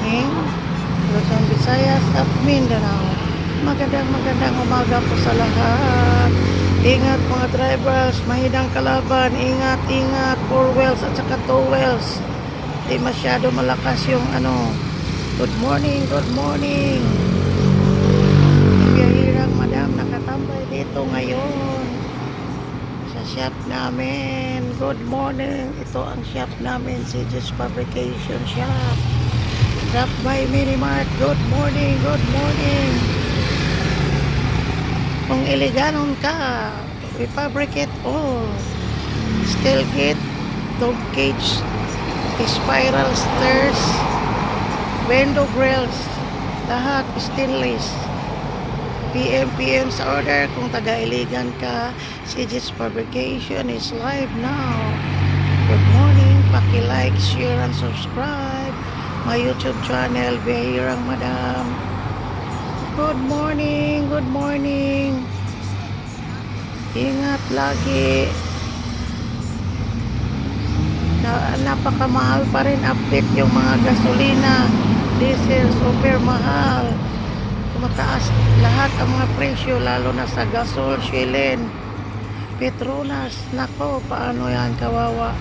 morning, Luzon, Visayas at Mindanao. Magandang umaga po sa lahat. Ingat mga drivers, mahidang kalaban, ingat, 4 wheels at saka 2 wheels. Di masyado malakas yung Good morning. Biyahirang madam nakatambay dito ngayon sa shop namin. Good morning. Ito ang shop namin, CJ's Fabrication Shop. Drop by Minimart. Good morning. Kung iliganon ka, we fabricate all. Steel gate, dog cage, spiral stairs, window grills, lahat stainless. PM sa order. Kung taga-iligan ka, CJ's Fabrication is live now. Good morning. Paki-like, share, and subscribe my YouTube channel, Biyahirang Madam. Good morning. Ingat lagi. Napakamahal pa rin update yung mga gasolina, diesel, super mahal. Tumataas lahat ang mga presyo, lalo na sa gasol, shilin, Petronas. Nako, paano yan, kawawa.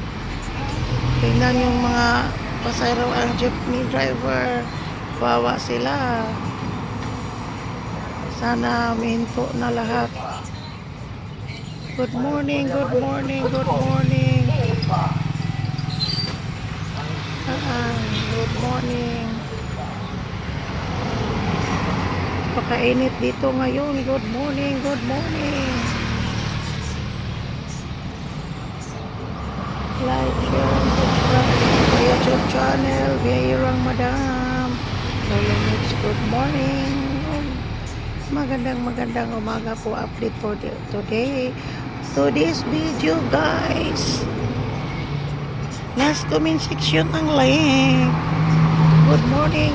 Tingnan yung mga pasayro, ang jeepney driver, kawawa sila. Sana minto na lahat. Good morning. Good morning. Pakainit dito ngayon. Good morning. Like, share, and subscribe sa YouTube channel, Biyahirang Madam. Good morning. Magandang umaga po. Update for today. Today's video, guys. Last comment section ang like. Good morning.